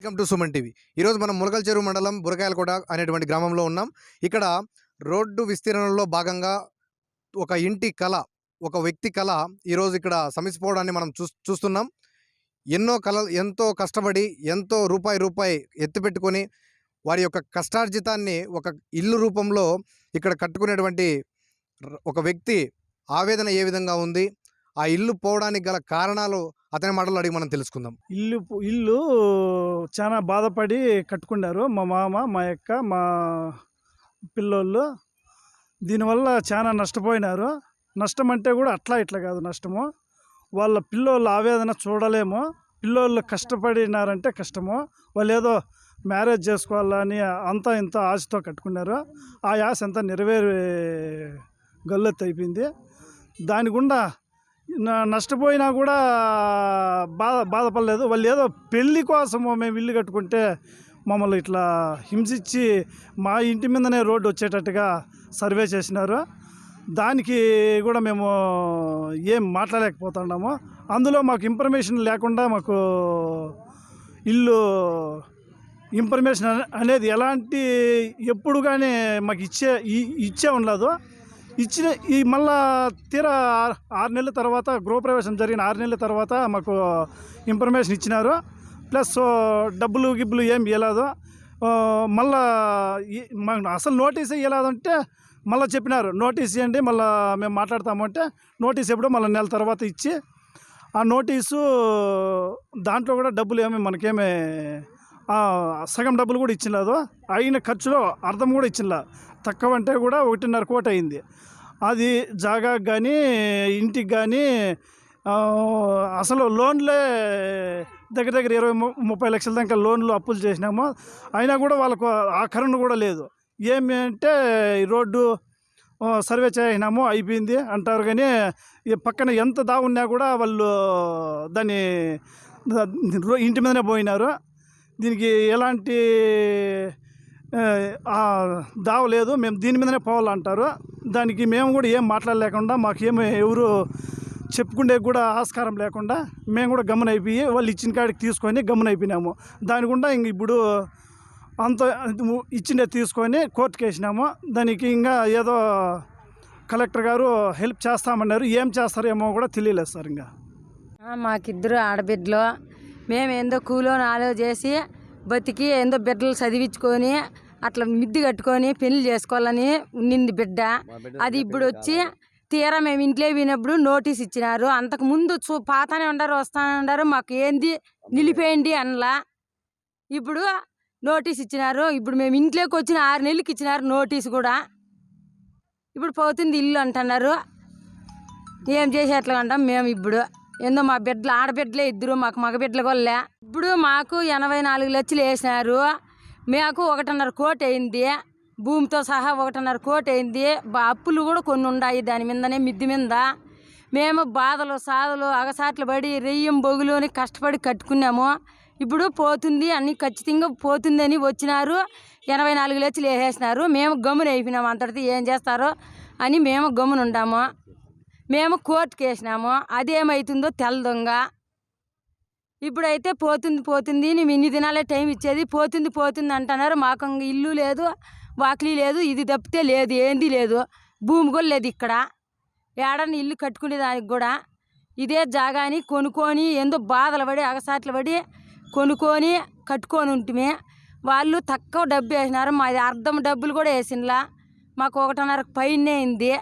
Welcome to Suman TV. ఈరోజు మనం ములకల చెరువు మండలం బురకాయలకోట అనేటువంటి గ్రామంలో ఉన్నాం. ఇక్కడ రోడ్డు విస్తీర్ణంలో భాగంగా ఒక ఇంటి కళ, ఒక వ్యక్తి కళ ఈరోజు ఇక్కడ సమసిపోవడాన్ని మనం చూస్తున్నాం. ఎంతో కష్టపడి ఎంతో రూపాయి ఎత్తిపెట్టుకొని వారి యొక్క కష్టార్జితాన్ని ఒక ఇల్లు రూపంలో ఇక్కడ కట్టుకునేటువంటి ఒక వ్యక్తి ఆవేదన ఏ విధంగా ఉంది, ఆ ఇల్లు పోవడానికి గల కారణాలు అతని మాటలు అడిగి మనం తెలుసుకుందాం. ఇల్లు చాలా బాధపడి కట్టుకున్నారు మా మామ, మా అక్క, మా పిల్లోళ్ళు. దీనివల్ల చాలా నష్టపోయినారు. నష్టం అంటే కూడా అట్లా ఇట్లా కాదు నష్టము. వాళ్ళ పిల్లోళ్ళ ఆవేదన చూడలేము. పిల్లోళ్ళు కష్టపడినారంటే కష్టము. వాళ్ళు ఏదో మ్యారేజ్ చేసుకోవాలని అంతా ఇంత ఆశతో కట్టుకున్నారు. ఆ ఆశ అంతా నెరవేరి గల్లెత్తి అయిపోయింది. దాని గుండా నష్టపోయినా కూడా బాధపడలేదు. వాళ్ళు ఏదో పెళ్ళి కోసము మేము ఇల్లు కట్టుకుంటే మమ్మల్ని ఇట్లా హింసించి మా ఇంటి మీదనే రోడ్డు వచ్చేటట్టుగా సర్వే చేసినారు. దానికి కూడా మేము ఏం మాట్లాడలేకపోతున్నాము. అందులో మాకు ఇన్ఫర్మేషన్ లేకుండా మాకు ఇల్లు ఇన్ఫర్మేషన్ అనేది ఎలాంటి ఎప్పుడు కానీ మాకు ఇచ్చే ఉండదు. ఇచ్చిన ఈ మళ్ళా తీరా 6 నెలల తర్వాత గృహప్రవేశం జరిగిన 6 నెలల తర్వాత మాకు ఇన్ఫర్మేషన్ ఇచ్చినారు. ప్లస్ డబ్బులు ఏం ఇవ్వలేదు. మళ్ళా మాకు అసలు నోటీస్ ఇవ్వలేదంటే మళ్ళీ చెప్పినారు నోటీస్ ఇవ్వండి మళ్ళీ మేము మాట్లాడతామంటే నోటీస్ ఎప్పుడో మళ్ళీ నెల తర్వాత ఇచ్చి ఆ నోటీసు దాంట్లో కూడా డబ్బులు మనకేమీ సగం డబ్బులు కూడా ఇచ్చినలేదు. అయిన ఖర్చులో అర్థం కూడా ఇచ్చినలా. తక్కువ అంటే కూడా 1.5 కోటి అయింది. అది జాగాకి కానీ ఇంటికి కానీ అసలు లోన్లే దగ్గర 20-30 లక్షల దాకా లోన్లు అప్పులు చేసినాము. అయినా కూడా వాళ్ళకు ఆ కరెంట్ కూడా లేదు. ఏమి అంటే రోడ్డు సర్వే చేసినాము అయిపోయింది అంటారు. కానీ పక్కన ఎంత దాగున్నా కూడా వాళ్ళు దాన్ని ఇంటి మీదనే పోయినారు. దీనికి ఎలాంటి దావలేదు. మేము దీని మీదనే పోవాలంటారు. దానికి మేము కూడా ఏం మాట్లాడలేకుండా మాకేమీ ఎవరు చెప్పుకునే కూడా ఆస్కారం లేకుండా మేము కూడా గమన అయిపోయి వాళ్ళు ఇచ్చిన కాడికి తీసుకొని గమన అయిపోయినాము. దాని గుండా ఇంక ఇప్పుడు అంత ఇచ్చిండే తీసుకొని కోర్టుకు వేసినాము. దానికి ఇంకా ఏదో కలెక్టర్ గారు హెల్ప్ చేస్తామన్నారు. ఏం చేస్తారేమో కూడా తెలియలేదు సార్. ఇంకా మాకిద్దరు ఆడబిడ్డలు. మేము ఏందో కూలోని చేసి బతికి ఏందో బిడ్డలు చదివించుకొని అట్లా మిద్ది కట్టుకొని పెళ్లి చేసుకోవాలని ఉన్నింది బిడ్డ. అది ఇప్పుడు వచ్చి తీరా మేము ఇంట్లో వినప్పుడు నోటీస్ ఇచ్చినారు. అంతకుముందు పాతానే ఉండారు, వస్తానే ఉండారు. మాకు ఏంది నిలిపేయండి అనలా. ఇప్పుడు నోటీస్ ఇచ్చినారు. ఇప్పుడు మేము ఇంట్లోకి వచ్చిన 6 నెలలకి ఇచ్చినారు నోటీస్ కూడా. ఇప్పుడు పోతుంది ఇల్లు అంటున్నారు. ఏం చేసి ఎట్లా అంటాం మేము. ఇప్పుడు ఏందో మా బిడ్డలు ఆడబిడ్డలే ఇద్దరు, మాకు మగబిడ్డలు కొల్లే. ఇప్పుడు మాకు 84 లక్షలు వేసినారు. మాకు 1.5 కోటి అయింది. భూమితో సహా 1.5 కోటి అయింది. అప్పులు కూడా కొన్ని ఉన్నాయి దాని మీదనే మిద్ది మీద. మేము బాధలు సాధలు అగసాట్లు పడి రెయ్యం బొగులోని కష్టపడి కట్టుకున్నాము. ఇప్పుడు పోతుంది అన్ని ఖచ్చితంగా పోతుంది అని వచ్చినారు. 84 లక్షలు వేసేసినారు. మేము గమ్మున అయిపోయినాము. అంతటితో ఏం చేస్తారో అని మేము గమ్మున ఉండాము. మేము కోర్టుకు వేసినాము. అదేమవుతుందో తెలదొంగ. ఇప్పుడైతే పోతుంది మేము ఇన్ని దినాలే టైం ఇచ్చేది. పోతుంది అంటున్నారు. మాకు ఇల్లు లేదు, వాకిలి లేదు, ఇది తప్పితే లేదు, ఏంది లేదు. భూమి కూడా లేదు ఇక్కడ. ఏడన్నా ఇల్లు కట్టుకునే దానికి కూడా ఇదే జాగాని కొనుక్కొని ఏందో బాధలు పడి అగసాట్లు పడి కొనుక్కొని కట్టుకొని ఉంటుమే. వాళ్ళు తక్కువ డబ్బు వేసినారు. మాది అర్ధం డబ్బులు కూడా వేసినలా. మాకు 1.5 పైనే అయింది.